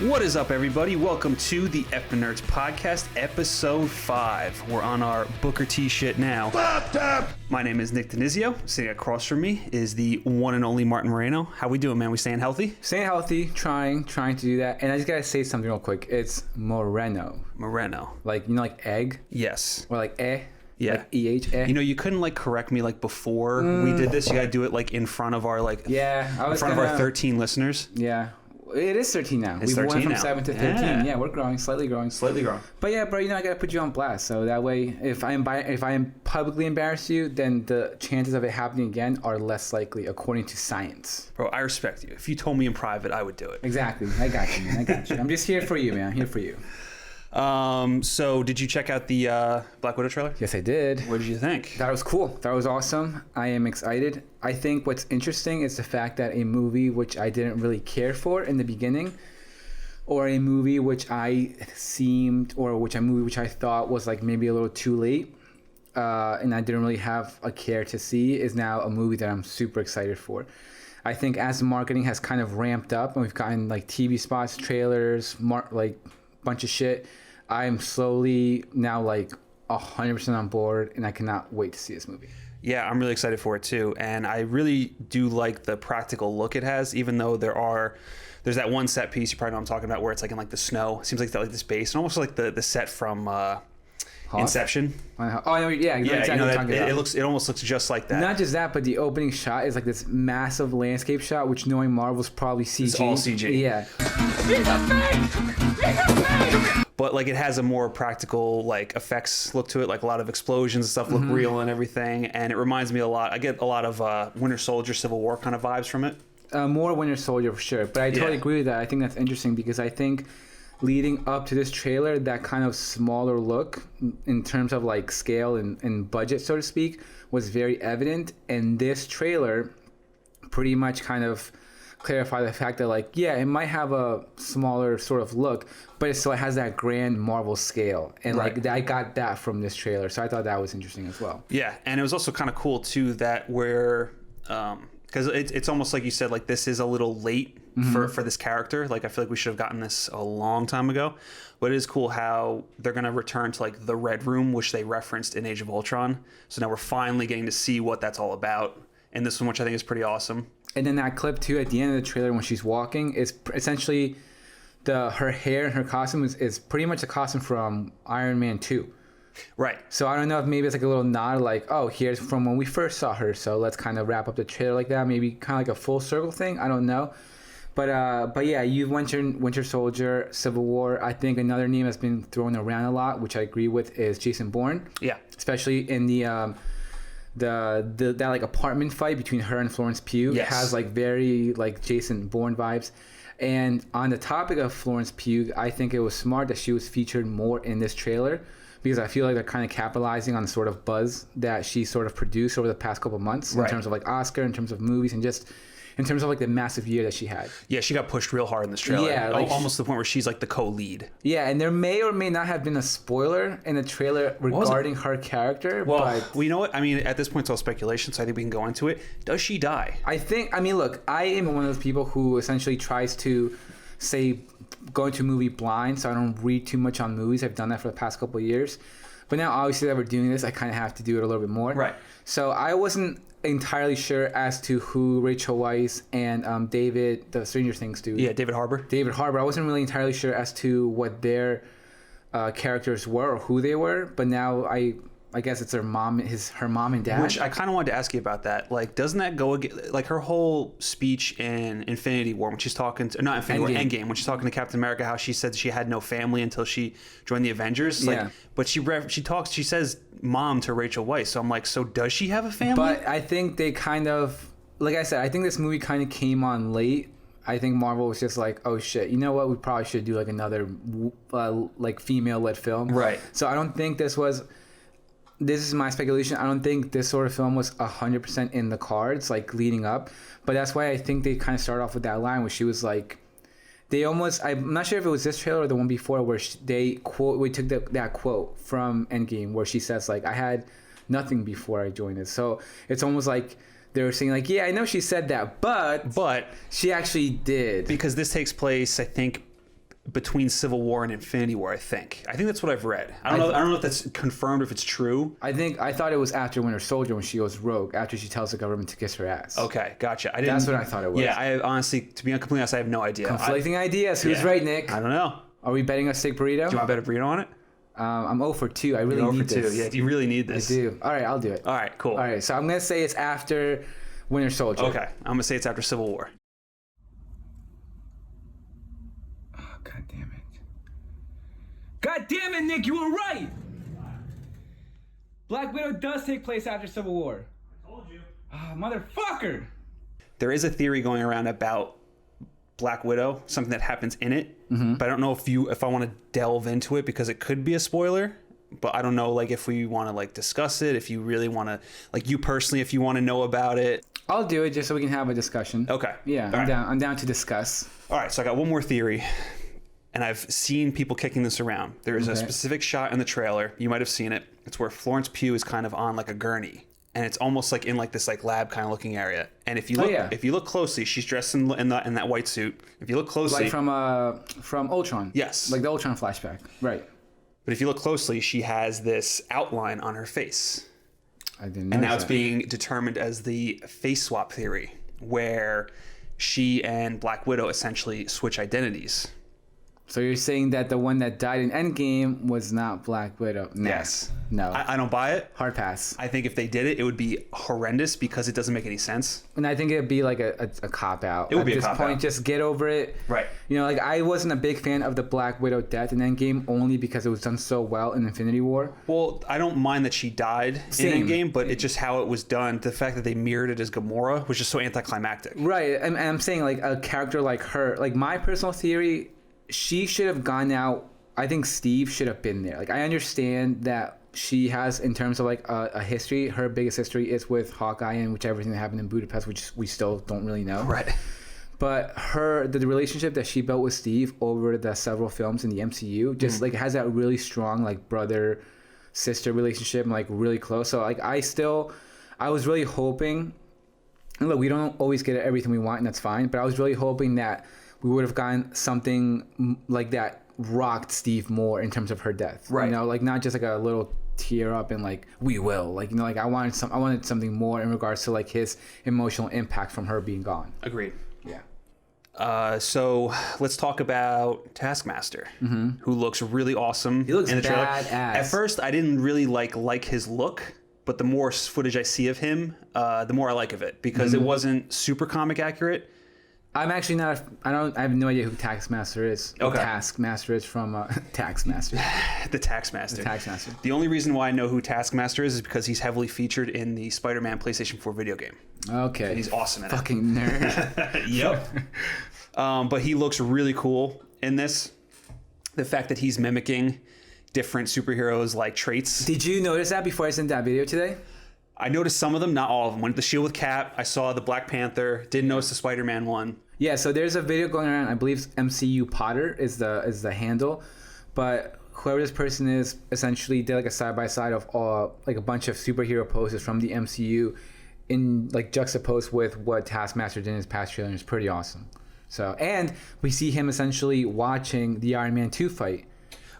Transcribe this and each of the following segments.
What is up, everybody? Welcome to the Epin Nerds Podcast, Episode 5. We're on our Booker T shit now. My name is Nick Denizio. Sitting across from me is the one and only Martin Moreno. How we doing, man? We staying healthy? Staying healthy, trying to do that. And I just gotta say something real quick. It's Moreno. Like, you know, like egg? Yes. Or like Yeah. Like E-H, eh? You know, you couldn't, like, correct me, like, before we did this. You gotta do it, like, in front of our, like... Yeah, in front of our 13 listeners. Yeah. It is 13 now. It's 13 went from now. 7 to 13. Yeah, we're growing, slightly growing. But yeah, bro, you know, I gotta put you on blast. So that way, if I am publicly embarrassed you, then the chances of it happening again are less likely, according to science. Bro, I respect you. If you told me in private, I would do it. Exactly. I got you, man. I got you. I'm just here for you, man. I'm here for you. So did you check out the Black Widow trailer? Yes, I did. What did you think? That was cool. That was awesome. I am excited. I think what's interesting is the fact that a movie which I didn't really care for in the beginning, or a movie which I thought was like maybe a little too late, and I didn't really have a care to see, is now a movie that I'm super excited for. I think as the marketing has kind of ramped up and we've gotten like TV spots, trailers, like bunch of shit, I'm slowly now like 100% on board, and I cannot wait to see this movie. Yeah, I'm really excited for it too, and I really do like the practical look it has, even though there's that one set piece, you probably know what I'm talking about, where it's like in like the snow. It seems like this base, and almost like the set from Inception. Oh yeah, exactly. You know, it almost looks just like that. Not just that, but the opening shot is like this massive landscape shot, which, knowing Marvel's probably CG. It's all CG. Yeah. But like it has a more practical like effects look to it, like a lot of explosions and stuff look real and everything, and it reminds me a lot. I get a lot of Winter Soldier, Civil War kind of vibes from it. More Winter Soldier for sure, but I totally agree with that. I think that's interesting because I think leading up to this trailer, that kind of smaller look in terms of like scale and budget, so to speak, was very evident, and this trailer pretty much kind of clarify the fact that, like, yeah, it might have a smaller sort of look, but it still has that grand Marvel scale, and like I got that from this trailer, so I thought that was interesting as well. Yeah, and it was also kind of cool too that where because it's almost like you said, like this is a little late for this character. Like I feel like we should have gotten this a long time ago, but it is cool how they're gonna return to like the Red Room, which they referenced in Age of Ultron. So now we're finally getting to see what that's all about in this one, which I think is pretty awesome. And then that clip too at the end of the trailer when she's walking is essentially her hair and her costume is pretty much a costume from Iron Man 2. Right. So I don't know if maybe it's like a little nod, like, oh, here's from when we first saw her, so let's kind of wrap up the trailer like that. Maybe kind of like a full circle thing. I don't know. But yeah, you mentioned Winter Soldier, Civil War. I think another name that's been thrown around a lot, which I agree with, is Jason Bourne. Yeah. Especially in the that like apartment fight between her and Florence Pugh. Yes. It has like very like Jason Bourne vibes. And on the topic of Florence Pugh, I think it was smart that she was featured more in this trailer, because I feel like they're kind of capitalizing on the sort of buzz that she sort of produced over the past couple of months in terms of like Oscar, in terms of movies, and just in terms of like the massive year that she had. Yeah, she got pushed real hard in this trailer. Yeah, like, almost to the point where she's like the co-lead. Yeah, and there may or may not have been a spoiler in the trailer regarding her character. Well, you know what? I mean, at this point, it's all speculation, so I think we can go into it. Does she die? I mean, look, I am one of those people who essentially tries to go into a movie blind, so I don't read too much on movies. I've done that for the past couple of years. But now, obviously, that we're doing this, I kind of have to do it a little bit more. Right. So I wasn't entirely sure as to who Rachel Weisz and David, the Stranger Things dude. Yeah, David Harbour. I wasn't really entirely sure as to what their characters were or who they were, but now I guess it's her mom and dad. Which I kind of wanted to ask you about that. Like, doesn't that go against, like, her whole speech in Infinity War when she's talking to, not Infinity War, Endgame, when she's talking to Captain America, how she said she had no family until she joined the Avengers. Like, yeah. But she says mom to Rachel Weisz. So I'm like, so does she have a family? But I think they kind of, like I said, I think this movie kind of came on late. I think Marvel was just like, oh shit, you know what? We probably should do like another like female-led film. Right. So I don't think this is my speculation. I don't think this sort of film was 100% in the cards, like leading up. But that's why I think they kind of started off with that line where she was like, I'm not sure if it was this trailer or the one before, where we took that quote from Endgame where she says like, I had nothing before I joined this. So it's almost like they were saying like, yeah, I know she said that, but she actually did. Because this takes place, I think, between Civil War and Infinity War. I think that's what I've read. I don't know if that's confirmed, if it's true. I thought it was after Winter Soldier when she goes rogue, after she tells the government to kiss her ass. Okay, gotcha. That's what I thought it was. Yeah, I honestly, to be completely honest, I have no idea. Conflicting ideas. Who's right, Nick? I don't know. Are we betting a steak burrito? Do you want to bet a burrito on it? I'm 0 for 2. I really need this. 2. Yeah, do you really need this? I do. All right, I'll do it. All right, cool. All right, so I'm going to say it's after Winter Soldier. Okay, I'm going to say it's after Civil War. Oh, God damn it. God damn it, Nick, you were right! Black Widow does take place after Civil War. I told you. Ah, motherfucker! There is a theory going around about Black Widow, something that happens in it, but I don't know if I want to delve into it because it could be a spoiler. But I don't know, like, if we want to like discuss it, if you really want to, like, you personally, if you want to know about it. I'll do it just so we can have a discussion. Okay. Yeah, I'm down to discuss. All right, so I got one more theory, and I've seen people kicking this around. There is a specific shot in the trailer. You might have seen it. It's where Florence Pugh is kind of on like a gurney. And it's almost like in like this like lab kind of looking area. And if you look closely, she's dressed in that white suit. If you look closely, like from Ultron. Yes, like the Ultron flashback, right? But if you look closely, she has this outline on her face. I didn't know. And now it's being determined as the face swap theory, where she and Black Widow essentially switch identities. So you're saying that the one that died in Endgame was not Black Widow? Nah. Yes. No. I don't buy it. Hard pass. I think if they did it, it would be horrendous because it doesn't make any sense. And I think it'd be like a cop-out. It would be a cop-out. At this point, just get over it. Right. You know, like, I wasn't a big fan of the Black Widow death in Endgame only because it was done so well in Infinity War. Well, I don't mind that she died in Endgame, but it's just how it was done. The fact that they mirrored it as Gamora was just so anticlimactic. Right. And I'm saying, like, a character like her, like, my personal theory, she should have gone out. I think Steve should have been there. Like, I understand that she has, in terms of like a history, her biggest history is with Hawkeye and whichever thing that happened in Budapest, which we still don't really know. Right. But the relationship that she built with Steve over the several films in the MCU just like has that really strong like brother sister relationship and like really close. So like I was really hoping, and look, we don't always get everything we want and that's fine, but I was really hoping that we would have gotten something like that rocked Steve more in terms of her death. Right. You know, like not just like a little tear up and like we will, like, you know, like I wanted something more in regards to like his emotional impact from her being gone. Agreed. Yeah. So let's talk about Taskmaster, who looks really awesome. He looks in the trailer. badass. At first, I didn't really like his look, but the more footage I see of him, the more I like of it because it wasn't super comic accurate. I'm actually not. I have no idea who Taskmaster is. Okay. Taskmaster is from Taskmaster. The Taskmaster. The Taskmaster. The only reason why I know who Taskmaster is because he's heavily featured in the Spider-Man PlayStation 4 video game. Okay. And he's awesome in Fucking nerd. Yep. But he looks really cool in this. The fact that he's mimicking different superheroes like traits. Did you notice that before I sent that video today? I noticed some of them, not all of them. Went to the Shield with Cap. I saw the Black Panther. Didn't notice the Spider-Man one. Yeah, so there's a video going around. I believe MCU Potter is the handle, but whoever this person is essentially did like a side by side of all like a bunch of superhero poses from the MCU, in like juxtaposed with what Taskmaster did in his past trailer. It's pretty awesome. So, and we see him essentially watching the Iron Man 2 fight.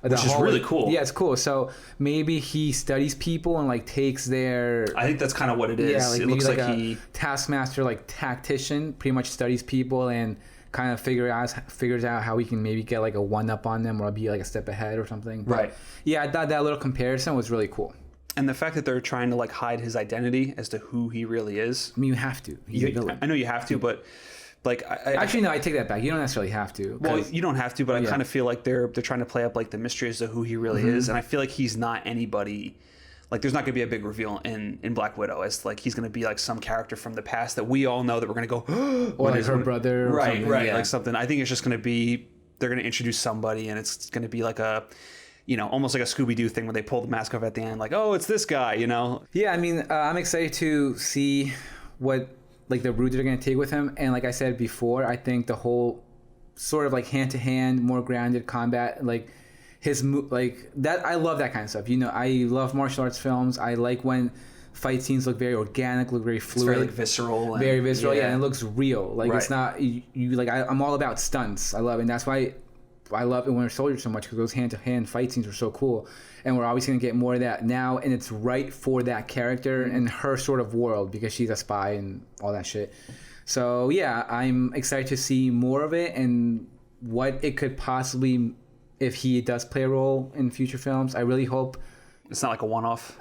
Which is really cool. Yeah, it's cool. So maybe he studies people and like takes their. I think that's kind of what it is. Yeah, like it looks like he Taskmaster, like tactician, pretty much studies people and kind of figures out how he can maybe get like a one up on them or be like a step ahead or something. But, right. Yeah, I thought that little comparison was really cool. And the fact that they're trying to like hide his identity as to who he really is. I mean, you have to. He's a villain. I know you have to, but. Like actually, no, I take that back. You don't necessarily have to. Well, you don't have to, but I kind of feel like they're trying to play up like the mystery as to who he really is, and I feel like he's not anybody. Like, there's not going to be a big reveal in Black Widow as like he's going to be like some character from the past that we all know that we're going to go or like her brother, or right, yeah. like something. I think it's just going to be they're going to introduce somebody, and it's going to be like a. You know, almost like a Scooby-Doo thing where they pull the mask off at the end, like, oh, it's this guy, you know? Yeah, I mean, I'm excited to see what. Like the route they're going to take with him. And like I said before, I think the whole sort of like hand-to-hand, more grounded combat, like his like that, I love that kind of stuff. You know, I love martial arts films. I like when fight scenes look very organic, look very fluid. It's very like visceral. Very visceral, yeah, and it looks real. Like right. It's not, you like, I'm all about stunts. I love it. And that's why I love Winter Soldier so much because those hand-to-hand fight scenes were so cool, and we're always going to get more of that now, and it's right for that character and her sort of world because she's a spy and all that shit. So yeah, I'm excited to see more of it and what it could possibly, if he does play a role in future films. I really hope it's not like a one-off.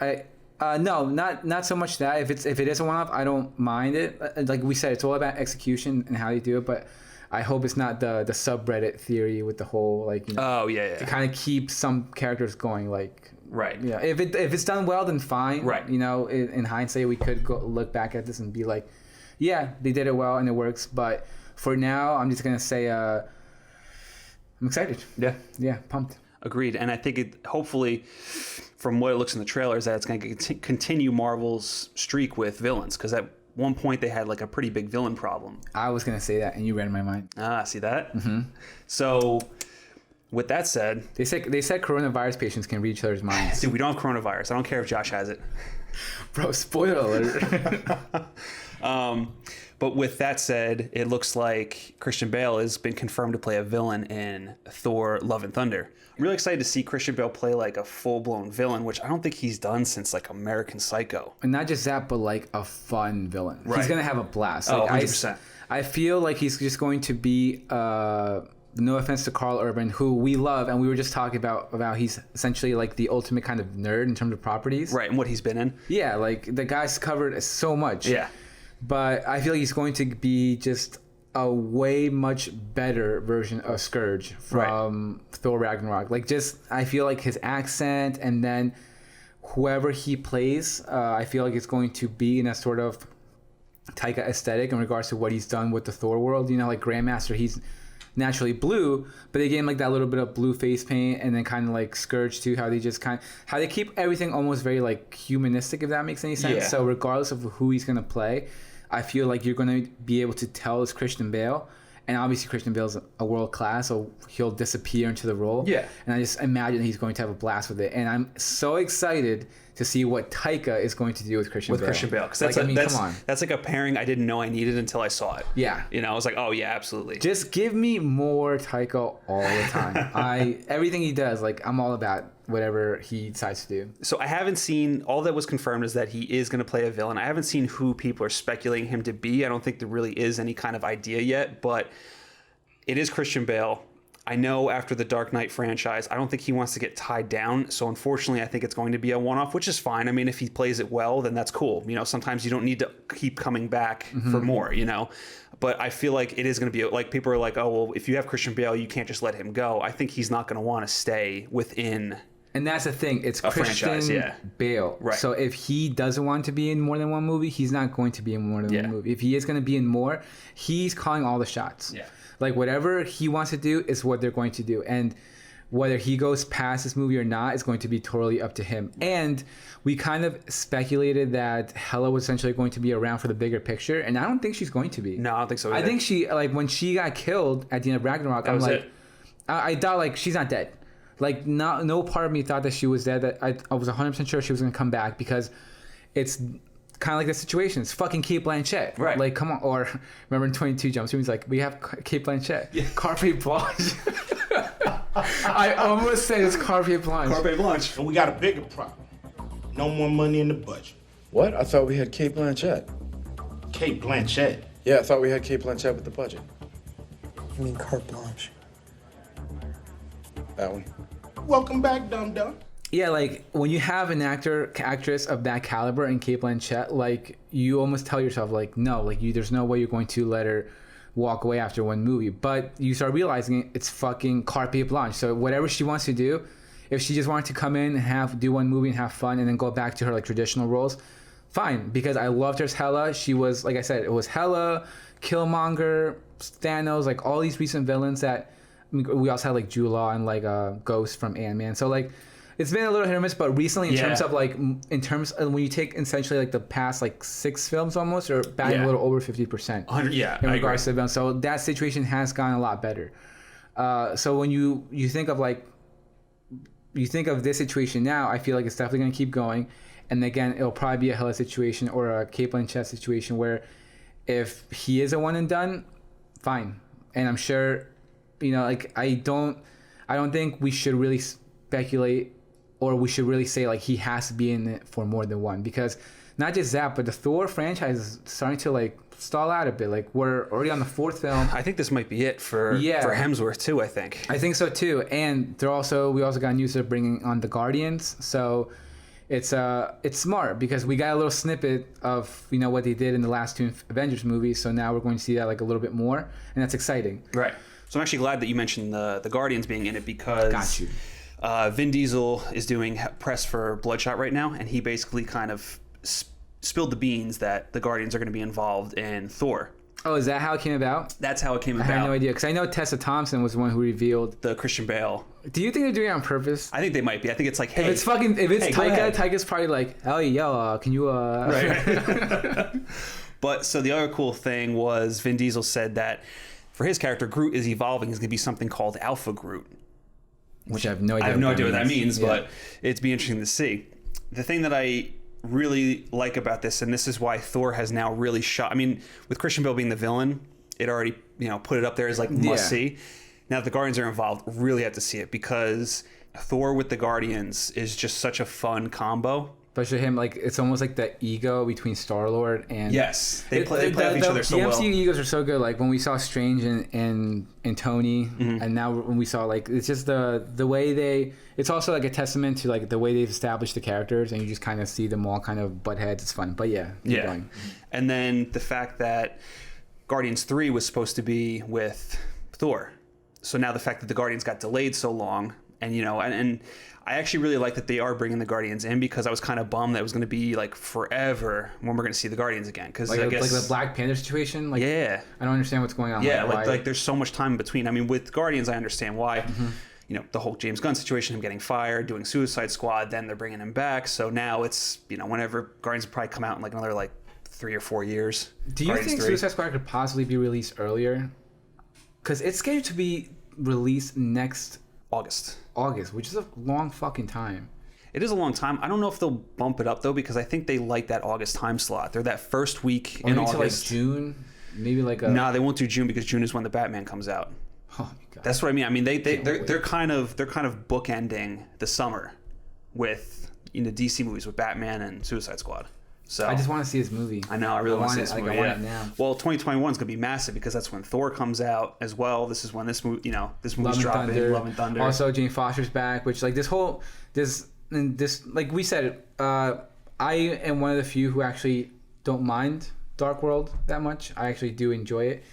No, not so much that. If it is a one-off, I don't mind it. Like we said, it's all about execution and how you do it, but I hope it's not the subreddit theory with the whole like, you know, to kind of keep some characters going, like, right. Yeah, if it's done well, then fine. Right. You know, in hindsight, we could look back at this and be like, yeah, they did it well and it works. But for now, I'm just gonna say, I'm excited. Yeah, pumped. Agreed. And I think it hopefully, from what it looks in the trailers, that it's going to continue Marvel's streak with villains, because at one point they had like a pretty big villain problem. I was going to say that, and you read my mind. See that? Mm-hmm. So, with that said, they said coronavirus patients can read each other's minds. Dude, we don't have coronavirus. I don't care if Josh has it. Bro, spoiler alert. But with that said, it looks like Christian Bale has been confirmed to play a villain in Thor: Love and Thunder. I'm really excited to see Christian Bale play like a full-blown villain, which I don't think he's done since like American Psycho. And not just that, but like a fun villain. Right. He's going to have a blast. Like, 100%. I feel like he's just going to be, no offense to Carl Urban, who we love, and we were just talking about he's essentially like the ultimate kind of nerd in terms of properties. Right, and what he's been in. Yeah, like the guy's covered so much. Yeah. But I feel like he's going to be just a way much better version of Scourge from Thor Ragnarok. Like, just, I feel like his accent, and then whoever he plays, I feel like it's going to be in a sort of Taika aesthetic in regards to what he's done with the Thor world. You know, like Grandmaster, he's naturally blue, but they gave him like that little bit of blue face paint, and then kind of like Scourge too, how they keep everything almost very like humanistic, if that makes any sense. Yeah. So regardless of who he's going to play, I feel like you're going to be able to tell it's Christian Bale. And obviously Christian Bale's a world class, so he'll disappear into the role. Yeah. And I just imagine he's going to have a blast with it. And I'm so excited to see what Taika is going to do with Christian Bale. Because that's, like, come on. That's like a pairing I didn't know I needed until I saw it. Yeah. You know, I was like, oh yeah, absolutely. Just give me more Taika all the time. Everything he does, like, I'm all about whatever he decides to do. So I haven't seen, all that was confirmed is that he is going to play a villain. I haven't seen who people are speculating him to be. I don't think there really is any kind of idea yet, but it is Christian Bale. I know after the Dark Knight franchise, I don't think he wants to get tied down. So unfortunately, I think it's going to be a one-off, which is fine. I mean, if he plays it well, then that's cool. You know, sometimes you don't need to keep coming back for more, you know. But I feel like it is going to be, like, people are like, oh, well, if you have Christian Bale, you can't just let him go. I think he's not going to want to stay within. And that's the thing. It's Christian Bale. Right. So if he doesn't want to be in more than one movie, he's not going to be in more than one movie. If he is going to be in more, he's calling all the shots. Yeah. Like, whatever he wants to do is what they're going to do. And whether he goes past this movie or not is going to be totally up to him. And we kind of speculated that Hela was essentially going to be around for the bigger picture. And I don't think she's going to be. No, I don't think so either. I think she, like, when she got killed at the end of Ragnarok, I'm like, I thought, like, she's not dead. Like, no part of me thought that she was dead. That I was 100% sure she was going to come back, because it's kind of like the situation. It's fucking Cate Blanchett. Right. Like, come on. Or remember in 22 Jump Street, he's like, we have Cate Blanchett. Yeah. Carpe Blanche. I almost said it's Carpe Blanche. Carpe Blanche. And we got a bigger problem. No more money in the budget. What? I thought we had Cate Blanchett. Cate Blanchett? Yeah, I thought we had Cate Blanchett with the budget. I mean carte blanche. That one. Welcome back, dum-dum. Yeah, like, when you have an actress of that caliber in Cate Blanchett, like, you almost tell yourself, like, no, like, there's no way you're going to let her walk away after one movie. But you start realizing it's fucking Carpe Blanche. So whatever she wants to do, if she just wanted to come in and do one movie and have fun and then go back to her, like, traditional roles, fine. Because I loved her as Hela. She was, like I said, it was Hela, Killmonger, Thanos, like, all these recent villains that, I mean, we also had, like, Jude Law and, like, Ghost from Ant-Man. So, like, it's been a little hit or miss, but recently in terms of, like, when you take essentially, like, the past, like, 6 films almost, or batting a little over 50%. In regards to the film. So that situation has gotten a lot better. So when you think of, like, you think of this situation now, I feel like it's definitely going to keep going. And again, it'll probably be a Hela situation or a Cate Blanchett situation where if he is a one and done, fine. And I'm sure, you know, like, I don't I don't think we should really speculate, or we should really say like he has to be in it for more than one, because not just that, but the Thor franchise is starting to like stall out a bit. Like we're already on the 4th film. I think this might be it for Hemsworth too. I think so too. And we also got news of bringing on the Guardians. So it's smart because we got a little snippet of what they did in the last 2 Avengers movies. So now we're going to see that like a little bit more, and that's exciting. Right. So I'm actually glad that you mentioned the Guardians being in it, because got you. Vin Diesel is doing press for Bloodshot right now, and he basically kind of spilled the beans that the Guardians are going to be involved in Thor. Oh, is that how it came about? That's how it came about. I had no idea, because I know Tessa Thompson was the one who revealed the Christian Bale. Do you think they're doing it on purpose? I think they might be. I think it's like, hey, if it's Taika's probably like, oh yo, can you right. But so the other cool thing was Vin Diesel said that for his character, Groot is evolving. Is going to be something called Alpha Groot, which I have no idea. I have no idea what that means, but it'd be interesting to see. The thing that I really like about this, and this is why Thor has now really shot. I mean, with Christian Bale being the villain, it already put it up there as like must see. Now that the Guardians are involved, really have to see it, because Thor with the Guardians is just such a fun combo. Especially him, like it's almost like the ego between Star-Lord and they play off each other so well. The MCU egos are so good. Like when we saw Strange and Tony, and now when we saw like it's just the way they. It's also like a testament to like the way they've established the characters, and you just kind of see them all kind of butt heads. It's fun, but keep going. And then the fact that Guardians 3 was supposed to be with Thor, so now the fact that the Guardians got delayed so long, and and I actually really like that they are bringing the Guardians in, because I was kind of bummed that it was going to be like forever when we're going to see the Guardians again. Because like, I guess like the Black Panther situation. Like, I don't understand what's going on. Yeah, like there's so much time in between. I mean, with Guardians, I understand why. The whole James Gunn situation, him getting fired, doing Suicide Squad, then they're bringing him back. So now it's whenever Guardians will probably come out in like another like 3 or 4 years. Do you think Suicide Squad could possibly be released earlier? Because it's scheduled to be released next August, which is a long fucking time. It is a long time. I don't know if they'll bump it up though, because I think they like that August time slot. They're that first week in August. Like June, maybe like a. No, they won't do June, because June is when the Batman comes out. Oh my god. That's what I mean. I mean they're kind of bookending the summer with DC movies with Batman and Suicide Squad. So I just want to see this movie. I know. I really want to see this movie. I want it now. Well, 2021 is going to be massive, because that's when Thor comes out as well. This is when this movie, this movie's dropping. Love and Thunder. Also, Jane Foster's back, which like this like we said, I am one of the few who actually don't mind Dark World that much. I actually do enjoy it,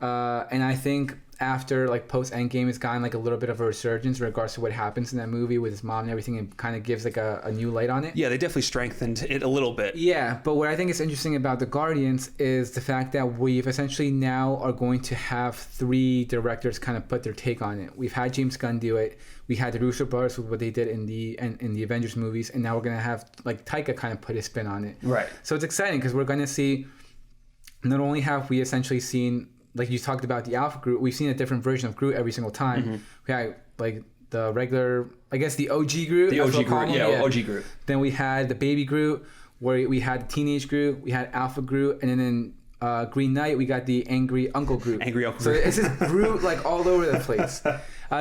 and I think after like post Endgame, it's gotten like a little bit of a resurgence in regards to what happens in that movie with his mom and everything, and kind of gives like a new light on it. Yeah, they definitely strengthened it a little bit. Yeah, but what I think is interesting about the Guardians is the fact that we've essentially now are going to have 3 directors kind of put their take on it. We've had James Gunn do it. We had the Russo brothers with what they did in the Avengers movies, and now we're gonna have like Taika kind of put his spin on it. Right. So it's exciting, because we're gonna see. Not only have we essentially seen, like you talked about the Alpha Groot, we've seen a different version of Groot every single time. We had like the regular, I guess the OG Groot. The OG Groot, OG Groot. Then we had the baby Groot, where we had teenage Groot, we had Alpha Groot, and then in Green Knight we got the angry Uncle Groot. So it's just Groot like all over the place.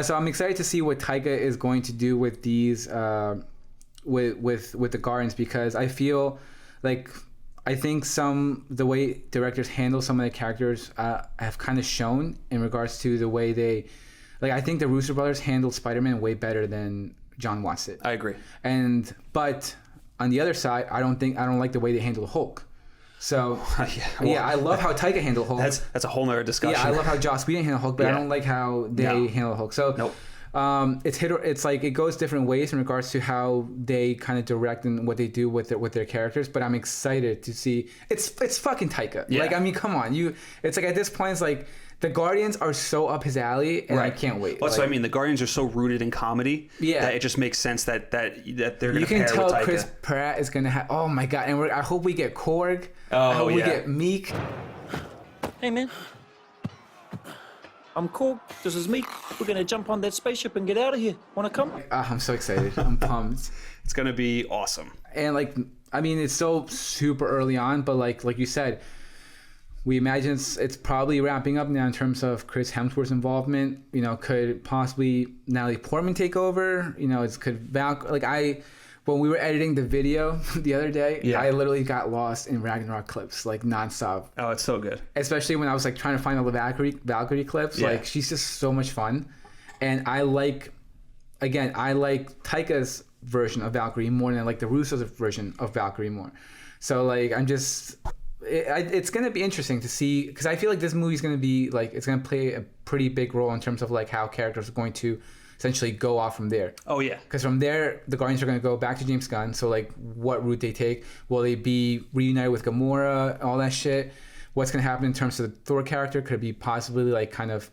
So I'm excited to see what Taika is going to do with these, with the Guardians, because I feel like. I think the way directors handle some of the characters have kind of shown in regards to the way they, like I think the Russo brothers handled Spider-Man way better than John Watts did. I agree. But on the other side, I don't like the way they handle Hulk. So I love how Taika handled Hulk. That's a whole nother discussion. Yeah, I love how Joss Whedon handled Hulk, but I don't like how they handle Hulk. So nope. It's like it goes different ways in regards to how they kind of direct and what they do with their characters. But I'm excited to see it's fucking Taika. Yeah. Like I mean, come on, it's like at this point it's like the Guardians are so up his alley, and I can't wait. Well, that's what I mean. The Guardians are so rooted in comedy that it just makes sense that they're going to pair with Taika. You can tell Chris Pratt is going to have. Oh my god! And I hope we get Korg. I hope we get Meek. Hey man. I'm Korg, this is me. We're going to jump on that spaceship and get out of here. Want to come? I'm so excited. I'm pumped. It's going to be awesome. And like, I mean, it's still super early on, but like you said, We imagine it's probably wrapping up now in terms of Chris Hemsworth's involvement. Could possibly Natalie Portman take over? When we were editing the video the other day, I literally got lost in Ragnarok clips like nonstop. Oh, it's so good. Especially when I was like trying to find all the Valkyrie clips. Yeah. Like she's just so much fun, and I like Taika's version of Valkyrie more than like the Russo's version of Valkyrie more. So like it's going to be interesting to see, because I feel like this movie's going to be like, it's going to play a pretty big role in terms of like how characters are going to essentially go off from there. Oh yeah. Because from there, the Guardians are going to go back to James Gunn. So like what route they take. Will they be reunited with Gamora, all that shit? What's going to happen in terms of the Thor character? Could it be possibly like kind of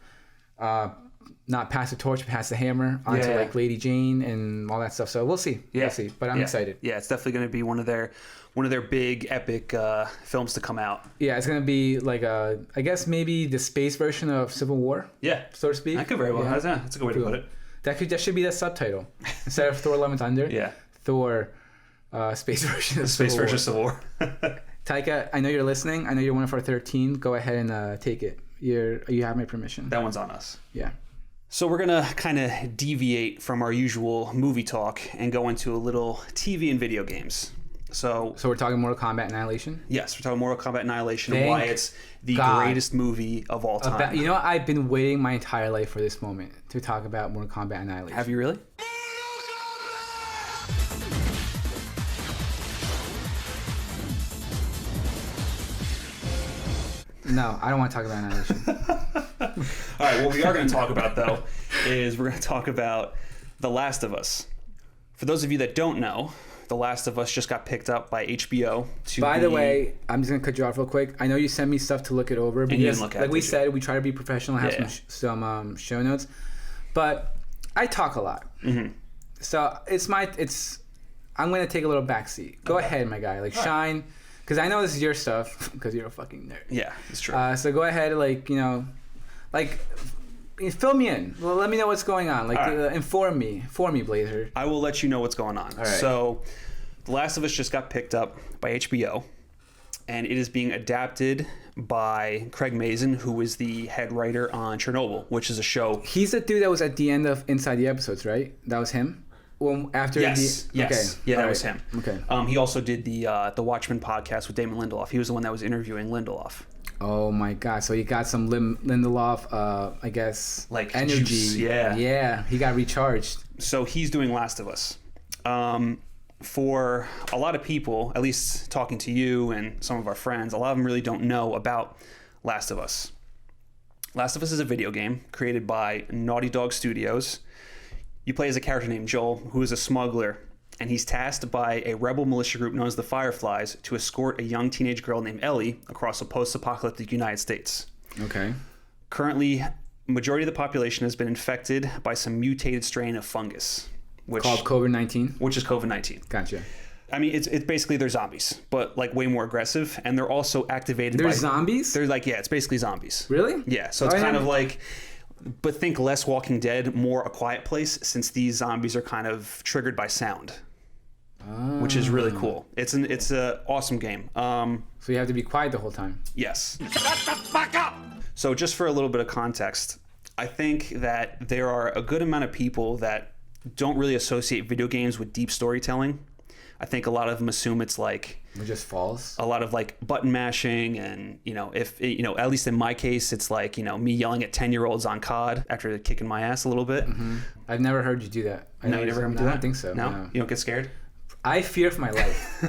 not pass the torch, but pass the hammer onto like Lady Jane and all that stuff? So we'll see. Yeah. We'll see. But I'm excited. Yeah, it's definitely going to be one of their big epic films to come out. Yeah, it's going to be like I guess maybe the space version of Civil War. Yeah. So to speak. That could very well. Yeah. That's a good way to put it. That should be the subtitle. Instead of Thor Love and Thunder. Yeah. Thor space version of Space Civil version of Civil War. Taika, I know you're listening. I know you're one of our 13. Go ahead and take it. You have my permission. That one's on us. Yeah. So we're going to kind of deviate from our usual movie talk and go into a little TV and video games. So we're talking Mortal Kombat Annihilation? Yes, we're talking Mortal Kombat Annihilation and why it's the greatest movie of all time. I've been waiting my entire life for this moment to talk about Mortal Kombat Annihilation. Have you really? No, I don't want to talk about Annihilation. All right, what we are going to talk about, though, is we're going to talk about The Last of Us. For those of you that don't know, The Last of Us just got picked up by HBO to By the way, I'm just going to cut you off real quick. I know you sent me stuff to look it over. Because, and you didn't look at like we said, we try to be professional and have some show notes. But I talk a lot. Mm-hmm. So I'm going to take a little backseat. Go ahead, my guy. Like, shine. Because I know this is your stuff, because you're a fucking nerd. Yeah, it's true. So go ahead, fill me in. Well, let me know what's going on. Inform me, Blazer. I will let you know what's going on. All right. So, The Last of Us just got picked up by HBO, and it is being adapted by Craig Mazin, who is the head writer on Chernobyl, which is a show. He's the dude that was at the end of Inside the Episodes, right? That was him? Well, after yes. Okay. Yeah, that was him. Okay. He also did the Watchmen podcast with Damon Lindelof. He was the one that was interviewing Lindelof. Oh my God! So he got some Lindelof, I guess, like energy. Juice, yeah. Yeah, he got recharged. So he's doing Last of Us. For a lot of people, at least talking to you and some of our friends, a lot of them really don't know about Last of Us. Last of Us is a video game created by Naughty Dog Studios. You play as a character named Joel, who is a smuggler, and he's tasked by a rebel militia group known as the Fireflies to escort a young teenage girl named Ellie across a post-apocalyptic United States. Okay. Currently, majority of the population has been infected by some mutated strain of fungus, called COVID-19. Which is COVID-19. Gotcha. I mean, it's basically they're zombies, but like way more aggressive, and they're also activated. They're zombies? They're like, it's basically zombies. Really? Yeah. So it's kind of like. But think less Walking Dead, more A Quiet Place, since these zombies are kind of triggered by sound, which is really cool. It's an awesome game. So you have to be quiet the whole time. Yes. Shut the fuck up! So just for a little bit of context, I think that there are a good amount of people that don't really associate video games with deep storytelling. I think a lot of them assume it's like it just falls. A lot of like button mashing, and if at least in my case, it's like me yelling at 10-year-olds on COD after kicking my ass a little bit. Mm-hmm. I've never heard you do that. No, you never heard me do that? I don't think so. No, you don't get scared. I fear for my life.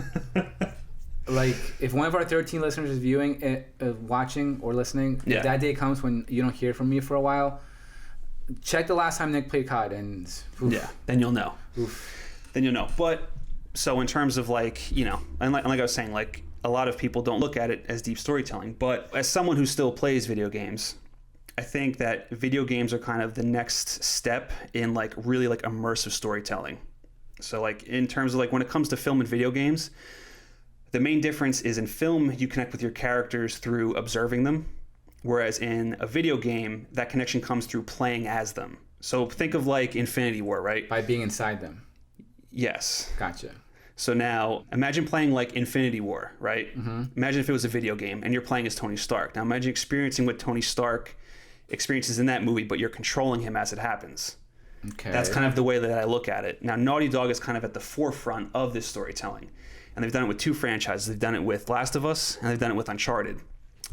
Like if one of our 13 listeners is viewing, watching, or listening, if that day comes when you don't hear from me for a while, check the last time Nick played COD, and then you'll know. Then you'll know, but. So in terms of and like I was saying, like a lot of people don't look at it as deep storytelling, but as someone who still plays video games, I think that video games are kind of the next step in really immersive storytelling. So in terms of when it comes to film and video games, the main difference is in film, you connect with your characters through observing them, whereas in a video game, that connection comes through playing as them. So think of Infinity War, right? By being inside them. Yes. Gotcha. So now imagine playing like Infinity War, right? Imagine if it was a video game and you're playing as Tony Stark. Now imagine experiencing what Tony Stark experiences in that movie, but you're controlling him as it happens. Okay. That's kind of the way that I look at it. Now Naughty Dog is kind of at the forefront of this storytelling. And they've done it with 2 franchises. They've done it with Last of Us and they've done it with Uncharted.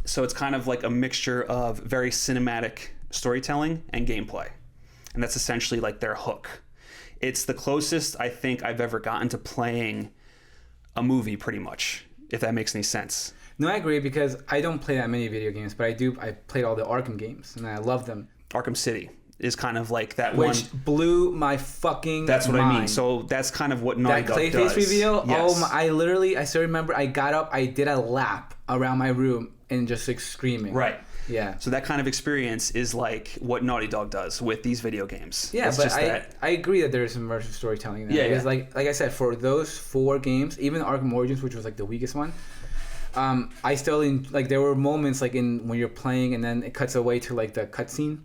So it's kind of like a mixture of very cinematic storytelling and gameplay. And that's essentially like their hook. It's the closest I think I've ever gotten to playing a movie, pretty much, if that makes any sense. No, I agree, because I don't play that many video games, but I played all the Arkham games, and I love them. Arkham City is kind of like that Which one. blew my fucking That's what mind. I mean. So that's kind of what Naughty That Dog Clayface does. reveal, Yes. I still remember, I got up, I did a lap around my room and just like screaming. Right. Yeah. So that kind of experience is like what Naughty Dog does with these video games. Yeah, It's but just that. I agree that there's immersive storytelling in there. Yeah, Because yeah. like I said, for those 4 games, even Arkham Origins, which was like the weakest one, I still like there were moments like in when you're playing and then it cuts away to like the cutscene,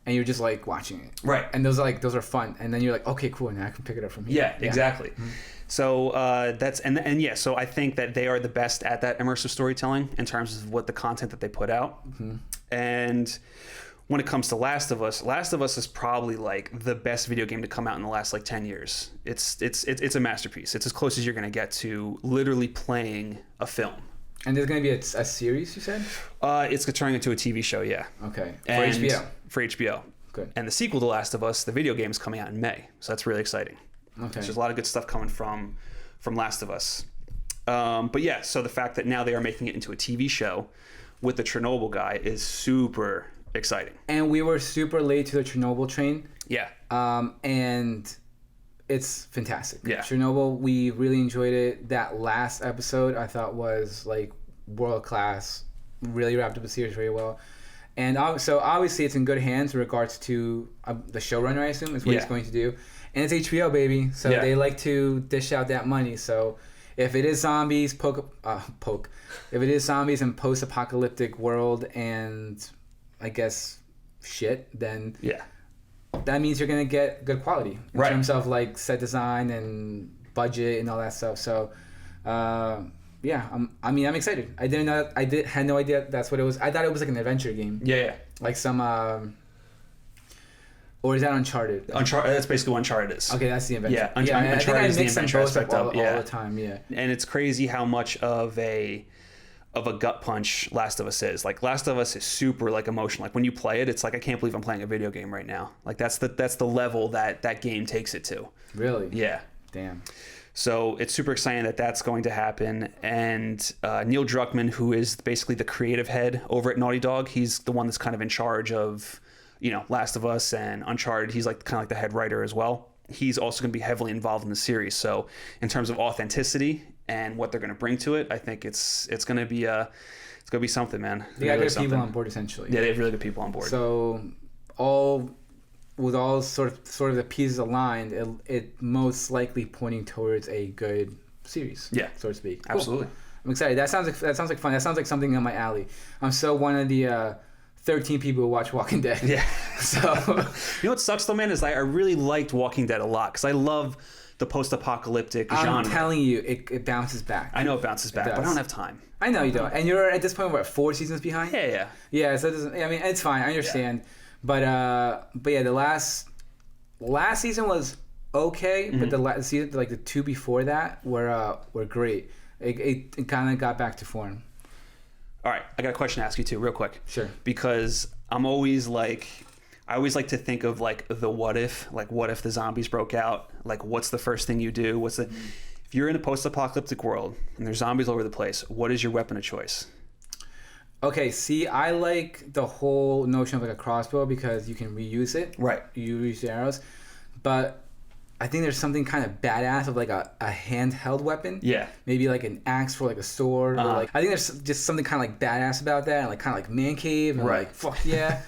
and you're just like watching it. Right. And those are fun, and then you're like, okay, cool, now I can pick it up from here. Yeah, exactly. So that's and yeah. So I think that they are the best at that immersive storytelling in terms of what the content that they put out. And when it comes to Last of Us is probably like the best video game to come out in the last like 10 years. It's a masterpiece. It's as close as you're gonna get to literally playing a film. And there's gonna be a series, you said? It's turning into a TV show, yeah. Okay. For And HBO. For HBO. Good. And the sequel to Last of Us, the video game, is coming out in May, so that's really exciting. Okay. There's a lot of good stuff coming from Last of Us. But yeah, so the fact that now they are making it into a TV show with the Chernobyl guy is super exciting. And we were super late to the Chernobyl train. Yeah. And it's fantastic. Yeah. Chernobyl, we really enjoyed it. That last episode I thought was like world class. Really wrapped up the series very well. And so obviously it's in good hands in regards to the showrunner, I assume, is what he's going to do. And it's HBO, baby. So they like to dish out that money. So if it is zombies, if it is zombies and post-apocalyptic world and I guess shit, then that means you're going to get good quality in terms of like set design and budget and all that stuff. So, yeah, I'm excited. I didn't know. Had no idea that's what it was. I thought it was like an adventure game. Yeah. Like some, or is that Uncharted? Uncharted. That's basically what Uncharted is. Okay, that's the adventure. Yeah, I think Uncharted I is the mix them adventure both aspect up of all the time. Yeah. And it's crazy how much of a gut punch Last of Us is. Like Last of Us is super like emotional. Like when you play it, it's like I can't believe I'm playing a video game right now. Like that's the level that game takes it to. Really? Yeah. Damn. So it's super exciting that that's going to happen. And Neil Druckmann, who is basically the creative head over at Naughty Dog, he's the one that's kind of in charge of, Last of Us and Uncharted. He's like kind of like the head writer as well. He's also going to be heavily involved in the series. So in terms of authenticity and what they're going to bring to it, I think it's going to be something, man. They got good people on board, essentially. Yeah, they have really good people on board. So with all sort of the pieces aligned, it most likely pointing towards a good series. Yeah, so to speak. Cool. Absolutely. I'm excited. That sounds like fun. That sounds like something in my alley. I'm so one of the 13 people who watch Walking Dead. Yeah. So you know what sucks though, man, is I really liked Walking Dead a lot because I love the post-apocalyptic genre. I'm telling you, it bounces back. I know it bounces back, but I don't have time. I know you don't, and you're at this point 4 seasons behind. Yeah. So it doesn't, I mean, it's fine. I understand. Yeah. But yeah, the last season was okay, but the season, like the 2 before that, were great. It kind of got back to form. All right, I got a question to ask you too, real quick. Sure. Because I always like to think of like the what if, like what if the zombies broke out? Like what's the first thing you do? If you're in a post-apocalyptic world and there's zombies all over the place, what is your weapon of choice? Okay, see, I like the whole notion of like a crossbow because you can reuse it. Right. You reuse the arrows. But I think there's something kind of badass of like a handheld weapon. Yeah. Maybe like an axe for like a sword. Or like, I think there's just something kind of like badass about that, and like kind of like man cave and like fuck yeah.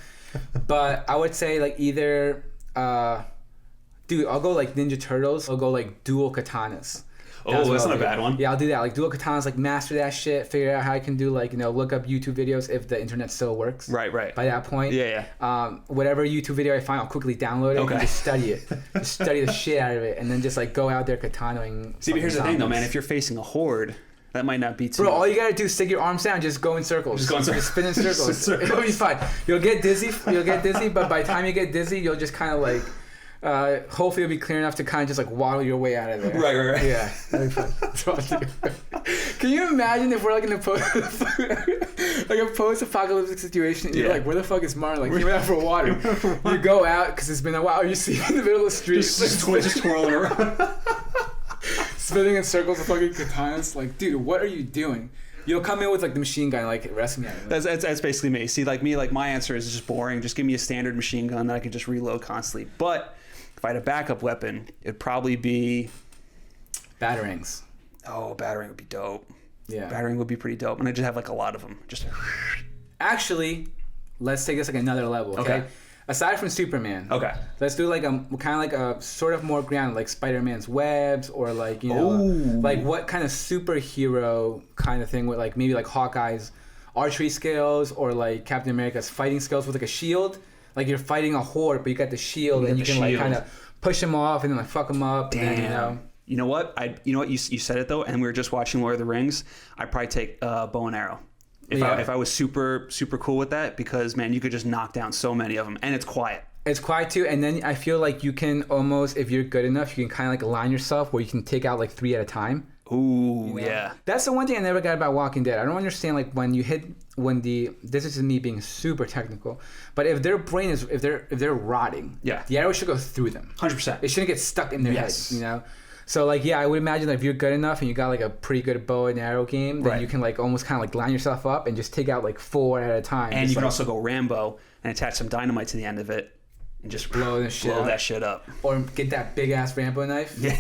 But I would say like either, dude, I'll go like Ninja Turtles. I'll go like dual katanas. Oh, that's not a bad one. Yeah, I'll do that. Like dual katanas, like master that shit. Figure out how I can do like look up YouTube videos if the internet still works. Right. By that point. Yeah. Whatever YouTube video I find, I'll quickly download it and just study it. Just study the shit out of it, and then just like go out there katanaing. See, but here's the thing though, man. If you're facing a horde, that might not be too. Bro, all you gotta do is stick your arms down, just go in circles. Just spin in circles. It'll be fine. You'll get dizzy, but by the time you get dizzy, you'll just kind of like. Hopefully it'll be clear enough to kind of just like waddle your way out of there. Right. Yeah. That'd be fun. That's what I'll do. Can you imagine if we're like in a post-apocalyptic situation and you're like, where the fuck is Martin? Like, he went out for water. You go out because it's been a while. You see him in the middle of the street. Just twirling around. Spinning in circles with fucking katanas. Like, dude, what are you doing? You'll come in with like the machine gun, like arrest me. That's basically me. See, like me, like my answer is just boring. Just give me a standard machine gun that I can just reload constantly. But if I had a backup weapon, it'd probably be batarangs. Oh, battering would be dope. Yeah, battering would be pretty dope, and I just have like a lot of them. Just actually, let's take this like another level. Okay. Aside from Superman, let's do like a kind of like a sort of more grounded, like Spider-Man's webs, or like like what kind of superhero kind of thing with like maybe like Hawkeye's archery skills, or like Captain America's fighting skills with like a shield. Like you're fighting a horde, but you got the shield, and you can like kind of push them off and then like fuck them up. Damn. And then, You know what? You said it though, and we were just watching Lord of the Rings. I'd probably take bow and arrow. If I was super cool with that, because man, you could just knock down so many of them, and it's quiet. It's quiet too, and then I feel like you can almost, if you're good enough, you can kind of like align yourself where you can take out like 3 at a time. Ooh, yeah. That's the one thing I never got about Walking Dead. I don't understand like this is me being super technical, but if their brain is if they're rotting, the arrow should go through them. 100%. It shouldn't get stuck in their heads, So like I would imagine that if you're good enough and you got like a pretty good bow and arrow game, then you can like almost kind of like line yourself up and just take out like 4 at a time. And you can also go Rambo and attach some dynamite to the end of it and just blow that shit up. Or get that big ass Rambo knife. Yeah,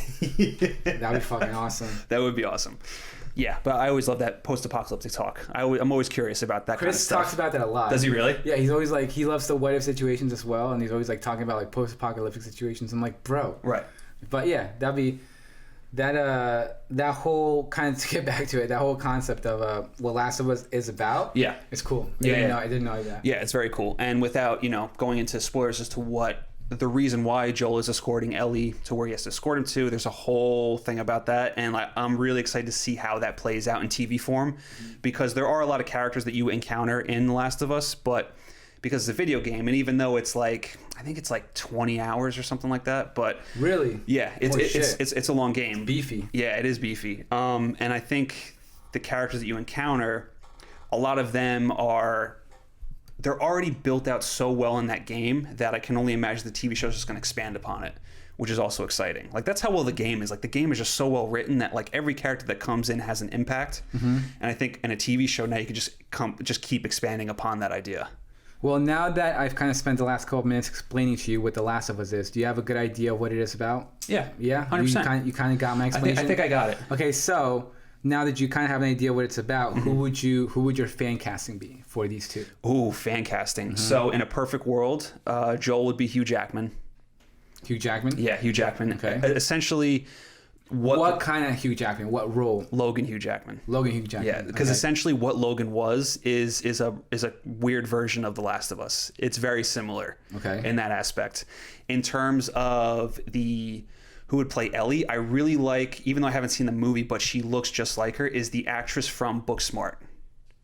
that'd be fucking awesome. That would be awesome. Yeah, but I always love that post-apocalyptic talk. I'm always curious about that kind of stuff. Chris talks about that a lot. Does he really? Yeah, he's always like, he loves the what if situations as well, and he's always like talking about like post-apocalyptic situations. I'm like, bro. Right. But yeah, that'd be that whole kind of, to get back to it, that whole concept of what Last of Us is about. Yeah, it's cool. I didn't know that. Yeah, it's very cool. And without going into spoilers as to what the reason why Joel is escorting Ellie to where he has to escort him to, there's a whole thing about that, and I'm really excited to see how that plays out in TV form, because there are a lot of characters that you encounter in The Last of Us, but because it's a video game, and even though it's like, I think it's like 20 hours or something like that, but really, yeah, it's a long game. It's beefy. Yeah, it is beefy. And I think the characters that you encounter, a lot of them they're already built out so well in that game that I can only imagine the TV show is just going to expand upon it, which is also exciting. Like, that's how well the game is. Like, the game is just so well written that like every character that comes in has an impact. Mm-hmm. And I think in a TV show now you could just keep expanding upon that idea. Well, now that I've kind of spent the last couple of minutes explaining to you what The Last of Us is, do you have a good idea of what it is about? Yeah. Yeah? 100%. You kind of got my explanation? I think I got it. Okay, so now that you kind of have an idea what it's about, mm-hmm. who would your fan casting be for these two? Ooh, fan casting. Mm-hmm. So in a perfect world, Joel would be Hugh Jackman. Hugh Jackman? Yeah, Hugh Jackman. Okay. Essentially, what kind of Hugh Jackman? What role? Logan Hugh Jackman. Logan Hugh Jackman. Yeah, because essentially what Logan was is a weird version of The Last of Us. It's very similar. Okay. In that aspect. In terms of who would play Ellie, I really like, even though I haven't seen the movie, but she looks just like her, is the actress from Booksmart.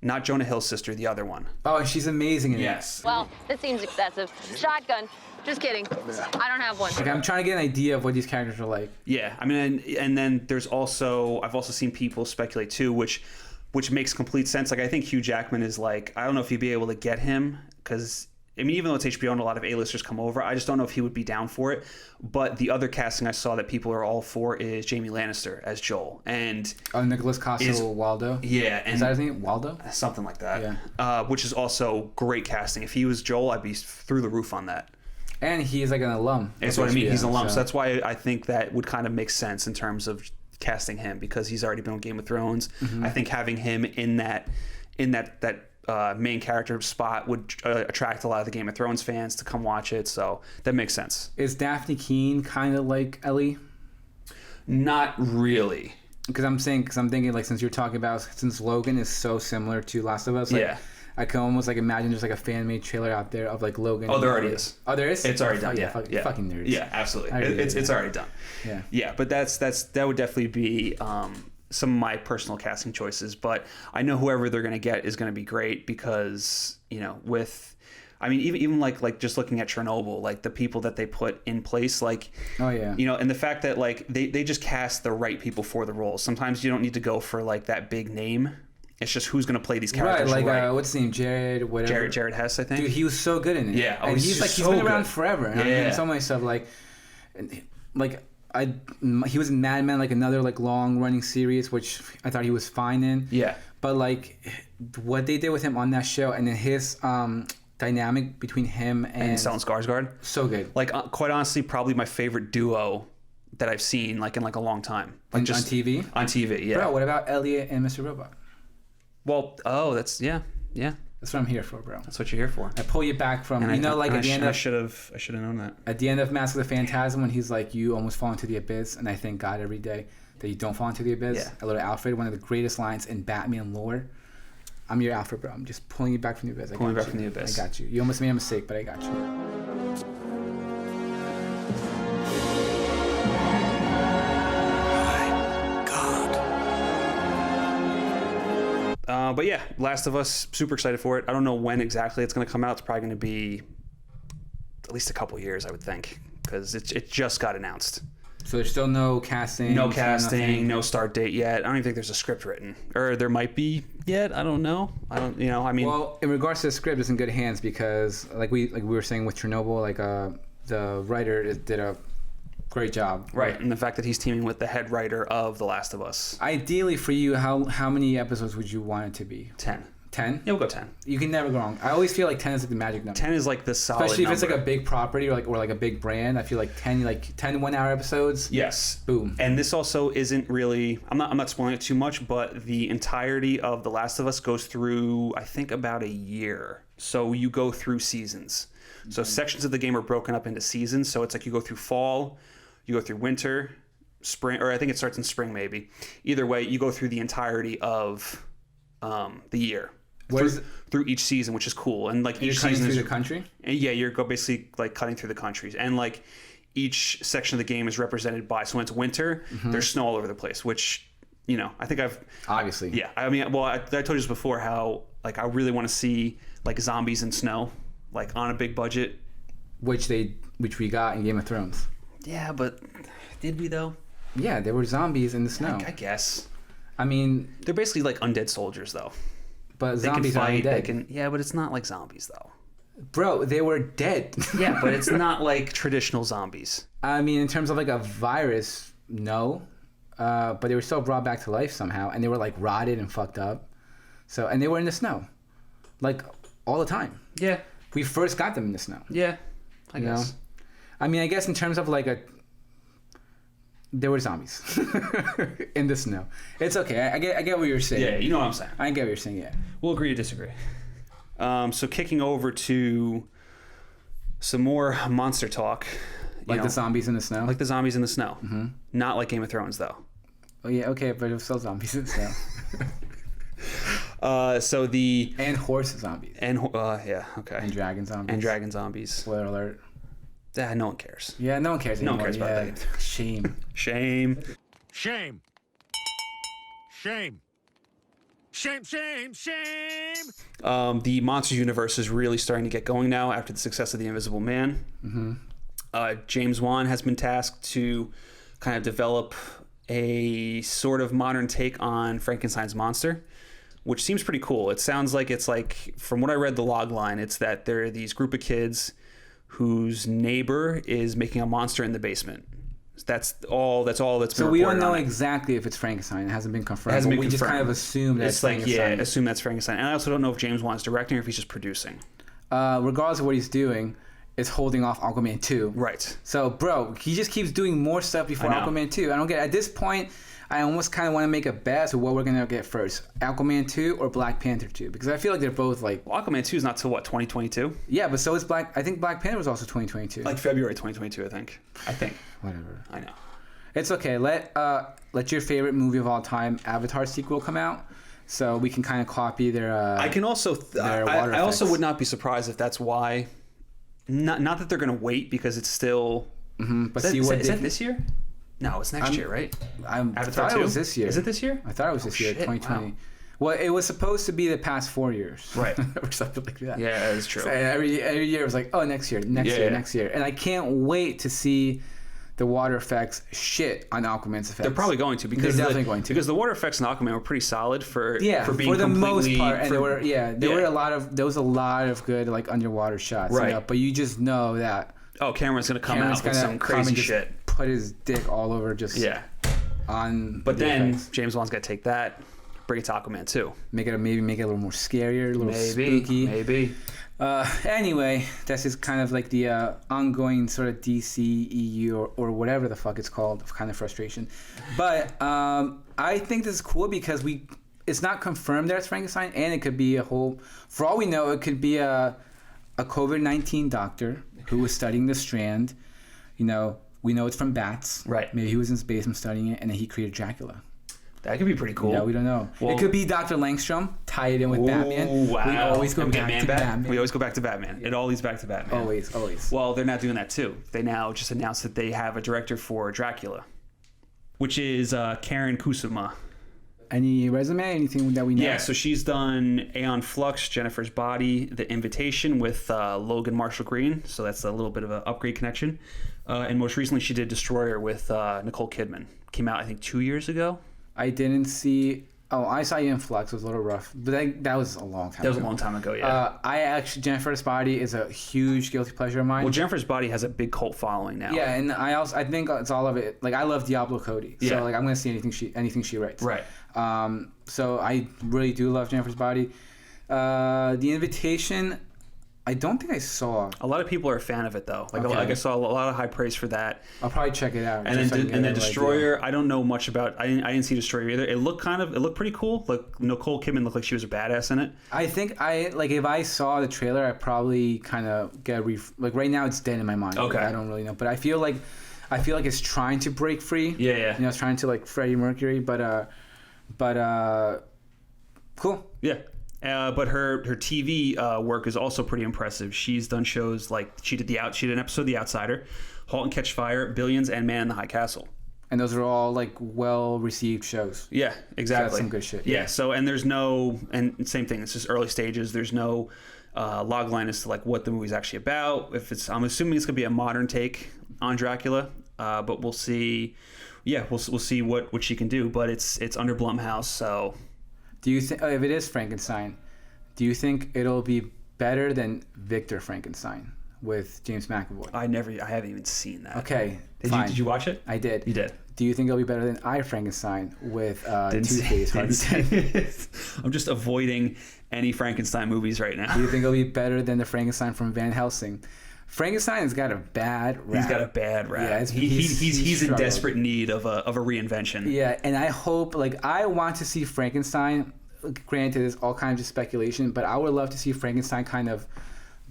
Not Jonah Hill's sister, the other one. Oh, and she's amazing in it. Well, this seems excessive. Shotgun. Just kidding. I don't have one. Okay, I'm trying to get an idea of what these characters are like. Yeah, I mean, and then there's also, I've also seen people speculate too, which makes complete sense. Like, I think Hugh Jackman is like, I don't know if you'd be able to get him, because, I mean, even though it's HBO and a lot of A-listers come over, I just don't know if he would be down for it. But the other casting I saw that people are all for is Jamie Lannister as Joel. And Nicholas Costa-Waldo? Yeah. And is that his name? Waldo? Something like that. Yeah. Which is also great casting. If he was Joel, I'd be through the roof on that. And he's like an alum. That's what I mean. He's an alum. So that's why I think that would kind of make sense in terms of casting him, because he's already been on Game of Thrones. Mm-hmm. I think having him in that main character spot would attract a lot of the Game of Thrones fans to come watch it. So that makes sense. Is Daphne Keane kind of like Ellie? Not really. because I'm thinking like since you're talking about since Logan is so similar to Last of Us, like, Yeah. I can almost like imagine there's like a fan made trailer out there of like Logan. Oh, there already is. Oh, there is. It's already done. Yeah. Fucking nerds. Yeah, absolutely. Really It's already done. Yeah. Yeah, but that would definitely be some of my personal casting choices. But I know whoever they're going to get is going to be great because even like just looking at Chernobyl, like the people that they put in place, like, Oh yeah. and the fact that like they just cast the right people for the roles. Sometimes you don't need to go for like that big name. It's just who's going to play these characters. Right, like what's his name, Jared Hess, I think. Dude, he was so good in it. Yeah, and he's so been around good. forever. And Yeah. I mean, so many stuff he was in Mad Men, like another like long running series, which I thought he was fine in. Yeah. But like what they did with him on that show, and then his dynamic between him and Stellan Skarsgård. so good. Like quite honestly, probably my favorite duo that I've seen like in like a long time. Like on just TV. On TV, yeah. Bro, what about Elliot and Mr. Robot? Well, that's yeah. That's what I'm here for, bro. That's what you're here for. I pull you back from And at the end I of should have known that. at the end of Mask of the Phantasm when he's like, you almost fall into the abyss, and I thank God every day that you don't fall into the abyss. Yeah. A little Alfred, one of the greatest lines in Batman lore. I'm your Alfred, bro. I'm just pulling you back from the abyss. Pulling you back from the abyss. I got you. You almost made a mistake, but I got you. But yeah, Last of Us, super excited for it. I don't know when exactly it's going to come out. It's probably going to be at least a couple years, I would think, because it just got announced. So there's still no casting. No casting, no start date yet. I don't even think there's a script written, or there might be yet. I don't know. Well, in regards to the script, it's in good hands because, like we were saying with Chernobyl, like the writer did a great job. Right, and the fact that he's teaming with the head writer of The Last of Us. Ideally for you, how many episodes would you want it to be? 10. 10? Yeah, we'll go 10. You can never go wrong. I always feel like 10 is like the magic number. 10 is like the solid Especially if it's number. like a big property or like a big brand. I feel like 10 1-hour episodes. Yes. Boom. And this also isn't really, I'm not spoiling it too much, but the entirety of The Last of Us goes through, I think, about a year. So you go through seasons. So sections of the game are broken up into seasons. So it's like you go through fall, you go through winter, spring, or I think it starts in spring maybe. Either way, you go through the entirety of the year. Through each season, which is cool. And like each season through the country? And yeah, you're basically like cutting through the countries. And like each section of the game is represented by, so when it's winter, there's snow all over the place, which, I think Obviously. Yeah. I mean, well, I told you this before how like I really want to see like zombies in snow, like on a big budget. Which we got in Game of Thrones. Yeah, but did we though? Yeah, there were zombies in the snow. I guess. I mean, They're basically like undead soldiers though. but They zombies can are fight, dead. yeah, but it's not like zombies though. Bro, they were dead. Yeah, but it's not like traditional zombies. I mean, in terms of like a virus, no. But they were still brought back to life somehow, and they were like rotted and fucked up. So, and they were in the snow, like all the time. Yeah. We first got them in the snow. Yeah. I You know? guess. I mean, I guess in terms of like there were zombies in the snow. It's okay. I get what you're saying. Yeah, you know what I'm saying. I get what you're saying. Yeah. We'll agree to disagree. So kicking over to some more monster talk. Like the zombies in the snow. Like the zombies in the snow. Mm-hmm. Not like Game of Thrones, though. Oh yeah, okay, but it was still zombies in the snow. And horse zombies. Yeah, okay. And dragon zombies. And dragon zombies. Spoiler alert. No one cares. Yeah, no one cares No anymore. one cares about that. Shame. Shame. Shame. Shame. Shame, shame, shame. The Monsters universe is really starting to get going now after the success of The Invisible Man. Mm-hmm. James Wan has been tasked to kind of develop a sort of modern take on Frankenstein's monster, which seems pretty cool. It sounds like it's like, from what I read the log line, it's that there are these group of kids whose neighbor is making a monster in the basement. That's all that's been So we don't reported know on it. exactly if it's Frankenstein. It hasn't been confirmed. It hasn't but been we just confirmed. kind of assume that it's like, Frankenstein. assume that's Frankenstein. And I also don't know if James Wan's directing or if he's just producing. Regardless of what he's doing, it's holding off Aquaman 2. Right. So, bro, he just keeps doing more stuff before I know. Aquaman 2. I don't get it. At this point, I almost kind of want to make a bet as to what we're going to get first. Aquaman 2 or Black Panther 2. Because I feel like they're both like... Well, Aquaman 2 is not till, 2022? Yeah, but so is I think Black Panther was also 2022. Like February 2022, I think. Whatever. I know. It's okay. Let your favorite movie of all time, Avatar sequel, come out, so we can kind of copy their. I can also. I also would not be surprised if that's why. Not that they're going to wait because it's still. But is that this year? No, it's next year, right? I Avatar thought 2? it was this year. Is it this year? I thought it was this year, shit, 2020. wow. Well, it was supposed to be the past 4 years, Right, or something like that. Yeah, that is true. So every year it was like, oh, next year, next year, and I can't wait to see the water effects shit on Aquaman's effects. They're probably going to because they're definitely going to, because the water effects in Aquaman were pretty solid for being for the most part, and there were there was a lot of good like underwater shots, right? You know, but you just know that Cameron's gonna come out with some crazy shit, put his dick all over on. But then effects. James Wan's gonna take that, bring it to Aquaman 2. Maybe make it a little more scarier, a little spooky. Maybe. Anyway, that's just kind of like the ongoing sort of DC, EU, or whatever the fuck it's called, kind of frustration. But I think this is cool because it's not confirmed that it's Frankenstein, and it could be for all we know, it could be a COVID-19 doctor who was studying the strand. You know, we know it's from bats. Right. Maybe he was in his basement studying it, and then he created Dracula. That could be pretty cool. Yeah, we don't know. Well, it could be Dr. Langstrom, tie it in with Batman. Wow. We always go back to Batman. We always go back to Batman. It all leads back to Batman. Always. Well, they're not doing that too. They now just announced that they have a director for Dracula, which is Karyn Kusama. Any resume? Anything that we know? Yeah, so she's done Aeon Flux, Jennifer's Body, The Invitation with Logan Marshall Green. So that's a little bit of an upgrade connection. And most recently, she did Destroyer with Nicole Kidman. Came out, I think, 2 years ago. I didn't see. Oh, I saw Aeon Flux. It was a little rough, but that was a long time. That was a long time ago. Yeah. Jennifer's Body is a huge guilty pleasure of mine. Well, Jennifer's Body has a big cult following now. Yeah, and I think it's all of it. Like I love Diablo Cody, so like I'm gonna see anything she writes. Right. So I really do love Jennifer's Body. The Invitation, I don't think I saw. A lot of people are a fan of it though. Like I saw a lot of high praise for that. I'll probably check it out. And then Destroyer, I don't know much about. I didn't see Destroyer either. It looked pretty cool. Like Nicole Kidman looked like she was a badass in it. I think if I saw the trailer, I probably kind of get like right now it's dead in my mind. Okay. Like, I don't really know, but I feel like it's trying to break free. Yeah. You know, it's trying to like Freddie Mercury, but cool. Yeah. But her TV work is also pretty impressive. She's done shows like she did an episode of The Outsider, *Halt and Catch Fire*, *Billions*, and *Man in the High Castle*. And those are all like well received shows. Yeah, exactly. So that's some good shit. Yeah. So and same thing. It's just early stages. There's no log line as to like what the movie's actually about. I'm assuming it's gonna be a modern take on Dracula, but we'll see. Yeah, we'll see what she can do. But it's under Blumhouse, so. Do you think if it is Frankenstein, do you think it'll be better than Victor Frankenstein with James McAvoy? I haven't even seen that. Okay, Did you watch it? I did. You did. Do you think it'll be better than I Frankenstein with Two-Face? I'm just avoiding any Frankenstein movies right now. Do you think it'll be better than the Frankenstein from Van Helsing? Frankenstein has got a bad rap. He's got a bad rap. Yeah, he's in desperate need of a reinvention. Yeah, and I hope, I want to see Frankenstein. Granted, it's all kinds of speculation, but I would love to see Frankenstein kind of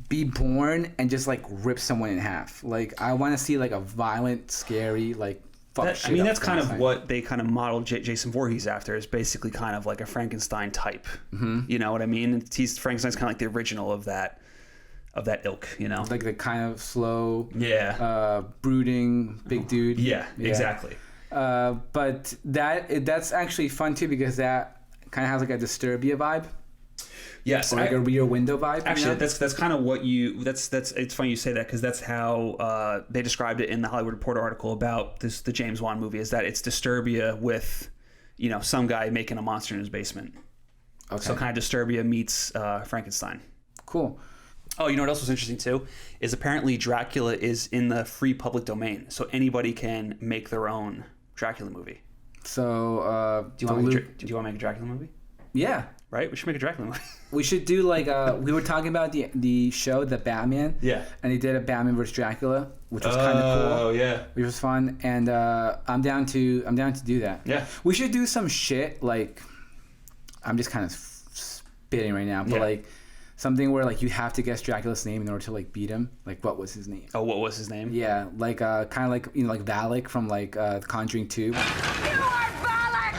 be born and just rip someone in half. I want to see a violent, scary fuck shit. I mean, that's kind of what they kind of modeled Jason Voorhees after. Is basically kind of like a Frankenstein type. Mm-hmm. You know what I mean? Frankenstein's kind of like the original of that ilk, you know, like the kind of slow, brooding big dude. Yeah. Exactly. But that's actually fun too because that kind of has a Disturbia vibe. Yes, or a Rear Window vibe. Actually, that's kind of what that's. It's funny you say that because that's how they described it in the Hollywood Reporter article about the James Wan movie. Is that it's Disturbia with, some guy making a monster in his basement. Okay. So kind of Disturbia meets Frankenstein. Cool. Oh, you know what else was interesting too? Is apparently Dracula is in the free public domain, so anybody can make their own Dracula movie. So, do you want to make a Dracula movie? Yeah. Right? We should make a Dracula movie. We should do we were talking about the show, The Batman. Yeah. And they did a Batman vs. Dracula, which was kind of cool. Oh, yeah. Which was fun. And I'm down to do that. Yeah. We should do some shit I'm just kind of spitting right now, but something where like you have to guess Dracula's name in order to like beat him. Like, what was his name? Oh, what was his name? Yeah, like kind of like like Valak from like The Conjuring 2. You are Valak!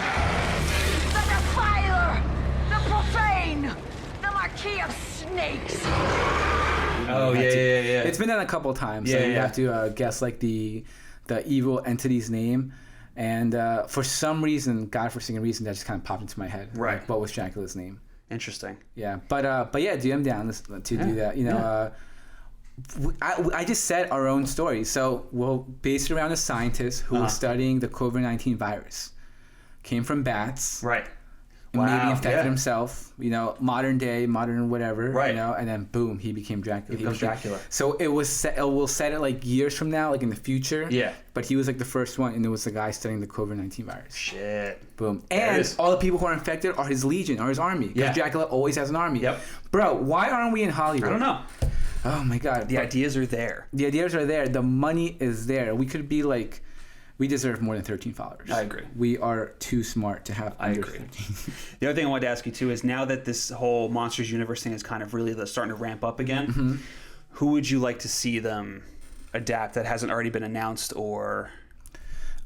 The Defiler! The Profane! The Marquis of Snakes! Oh, yeah. It's been done a couple times. So you have to guess like the evil entity's name. And for some reason, godforsaken reason, that just kind of popped into my head. Right. Like, what was Dracula's name? Interesting. Yeah, but yeah, dude, I'm down to do that. You know, I just said our own story. So we'll base it around a scientist who was studying the COVID-19 virus. Came from bats. Right. And maybe infected himself, you know, modern whatever, right. You know, and then boom, he became Dracula. He becomes Dracula. So we'll set it like years from now, like in the future. Yeah. But he was like the first one, and it was the guy studying the COVID-19 virus. Shit. Boom. And all the people who are infected are his legion, or his army. Because Dracula always has an army. Yep. Bro, why aren't we in Hollywood? I don't know. Oh my God. The ideas are there. The ideas are there. The money is there. We could be like... We deserve more than 13 followers. I agree. We are too smart to have under 13. I The other thing I wanted to ask you too is now that this whole Monsters Universe thing is kind of really starting to ramp up again, who would you like to see them adapt that hasn't already been announced or...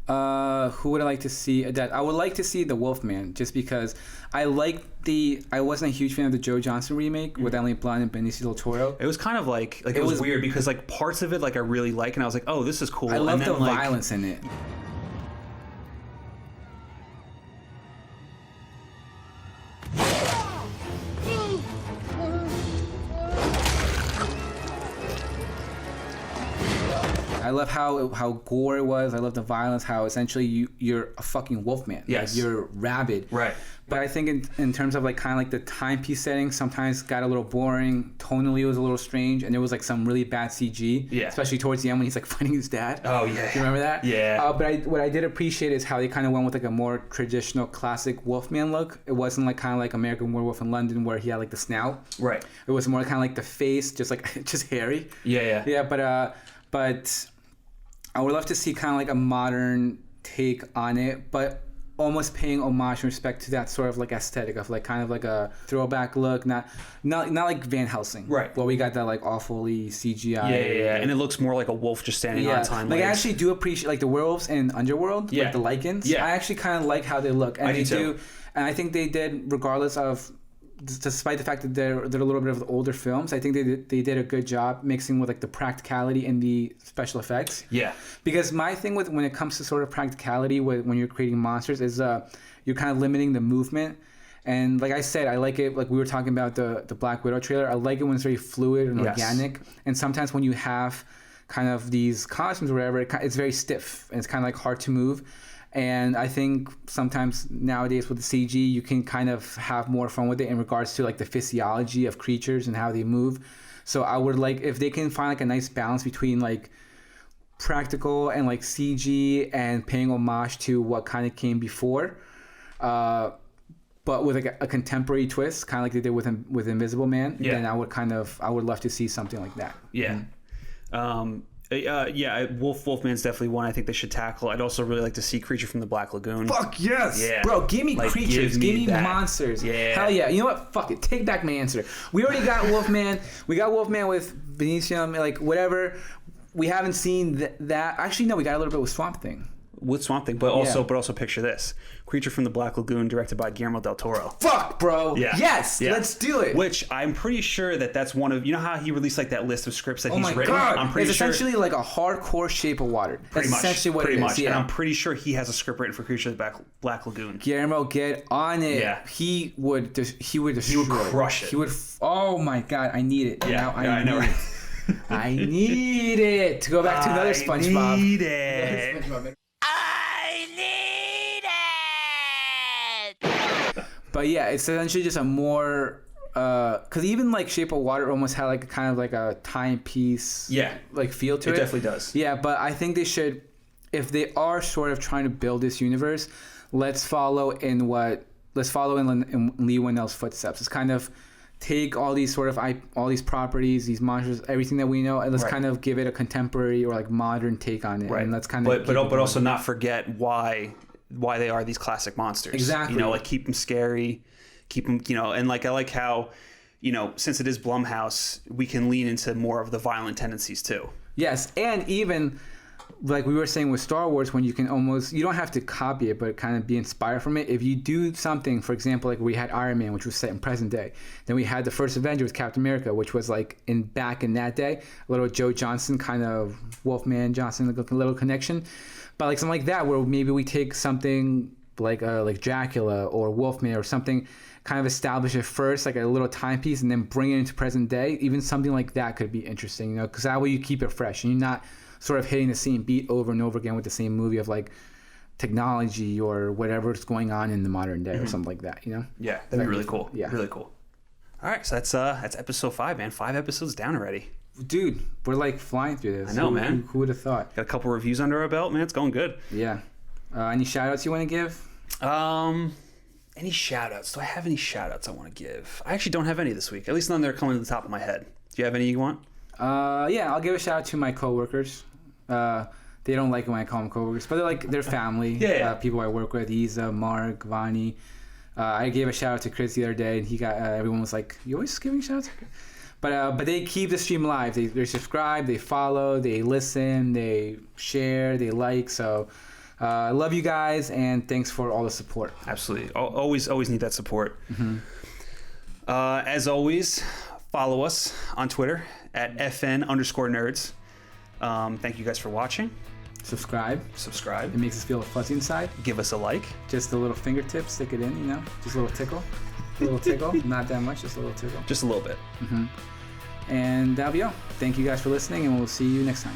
Who would I like to see adapt? I would like to see the Wolfman, just because I wasn't a huge fan of the Joe Johnston remake with Emily Blunt and Benicio del Toro. It was kind of like it was weird because like parts of it like I really like and I was like, oh, this is cool. I love the like, violence in it. I love how gore it was. I love the violence. How essentially you're a fucking wolfman. Yes. Like you're rabid. Right. But I think in terms of like kind of like the timepiece setting, sometimes got a little boring. Tonally, it was a little strange, and there was like some really bad CG. Yeah. Especially towards the end when he's like fighting his dad. Oh yeah. Do you remember that? Yeah. But what I did appreciate is how they kind of went with like a more traditional classic Wolfman look. It wasn't like kind of like American Werewolf in London where he had like the snout. Right. It was more kind of like the face, just hairy. Yeah. Yeah, but I would love to see kind of like a modern take on it, but almost paying homage and respect to that sort of like aesthetic of like kind of like a throwback look, not like Van Helsing, right? Where we got that like awfully CGI. Yeah, and it looks more like a wolf just standing on its hind legs. Like I actually do appreciate like the werewolves in Underworld, like the Lycans. Yeah, I actually kind of like how they look, and they do, and I think they did regardless of. Despite the fact that they're a little bit of the older films, I think they did a good job mixing with like the practicality and the special effects. Yeah. Because my thing with when it comes to sort of practicality when you're creating monsters is you're kind of limiting the movement. And like I said, I like it. Like we were talking about the Black Widow trailer. I like it when it's very fluid and organic. And sometimes when you have kind of these costumes or whatever, it's very stiff and it's kind of like hard to move. And I think sometimes nowadays with the CG, you can kind of have more fun with it in regards to like the physiology of creatures and how they move. So I would like if they can find like a nice balance between like practical and like CG and paying homage to what kind of came before, but with like a contemporary twist, kind of like they did with Invisible Man. Yeah. Then I would love to see something like that. Yeah. Wolfman's definitely one I think they should tackle. I'd also really like to see Creature from the Black Lagoon. Fuck yes! Yeah. Bro, give me creatures. Give me monsters. Yeah. Hell yeah. You know what? Fuck it. Take back my answer. We already got Wolfman. We got Wolfman with Benicio, like whatever. We haven't seen that. Actually, no, we got a little bit with Swamp Thing. With Swamp Thing, but also picture this: Creature from the Black Lagoon, directed by Guillermo del Toro. Fuck, bro. Yeah. Yes, let's do it. Which I'm pretty sure that's one of how he released like that list of scripts that he's written. God. I'm pretty sure essentially like a hardcore Shape of Water. That's essentially what it is. Yeah. And I'm pretty sure he has a script written for Creature of the Black Lagoon. Guillermo, get on it. Yeah. He would destroy. He would crush it. He would. Oh my God, I need it. Yeah, I know. Right? I need it to go back to another SpongeBob. I need it. But yeah, it's essentially just a more because even like Shape of Water almost had like kind of like a timepiece like feel to it. It definitely does. Yeah, but I think they should, if they are sort of trying to build this universe, let's follow in Lee Whannell's footsteps. It's kind of take all these sort of all these properties, these monsters, everything that we know, and let's kind of give it a contemporary or like modern take on it. Right. And let's kind of but also not forget why they are these classic monsters. Exactly. Like keep them scary, keep them, and like I like how, since it is Blumhouse, we can lean into more of the violent tendencies too. Yes, and even like we were saying with Star Wars, when you don't have to copy it, but kind of be inspired from it. If you do something, for example, like we had Iron Man, which was set in present day. Then we had the first Avenger with Captain America, which was like back in that day, a little Joe Johnston kind of Wolfman Johnson, like a little connection. But like something like that, where maybe we take something like Dracula or Wolfman or something, kind of establish it first, like a little timepiece, and then bring it into present day. Even something like that could be interesting, because that way you keep it fresh and you're not sort of hitting the same beat over and over again with the same movie of like technology or whatever's going on in the modern day or something like that, Yeah, that'd be really cool. Yeah, really cool. All right, so that's episode 5, man. 5 episodes down already. Dude, we're like flying through this. I know, man. Who would have thought? Got a couple reviews under our belt, man. It's going good. Yeah. Any shout outs you want to give? Any shout outs? Do I have any shout outs I want to give? I actually don't have any this week. At least none that are coming to the top of my head. Do you have any you want? Yeah, I'll give a shout out to my coworkers. They don't like when I call them coworkers, but they're family. Yeah. People I work with, Isa, Mark, Vani. I gave a shout out to Chris the other day, and he got everyone was like, "You always giving shout outs?" But they keep the stream live. They subscribe, they follow, they listen, they share, they like. So I love you guys, and thanks for all the support. Absolutely. Always need that support. Mm-hmm. As always, follow us on Twitter at FN_nerds. Thank you guys for watching. Subscribe. It makes us feel fuzzy inside. Give us a like. Just a little fingertip, stick it in, just a little tickle. Not that much, just a little tickle. Just a little bit. Mm-hmm. And that'll be all. Thank you guys for listening, and we'll see you next time.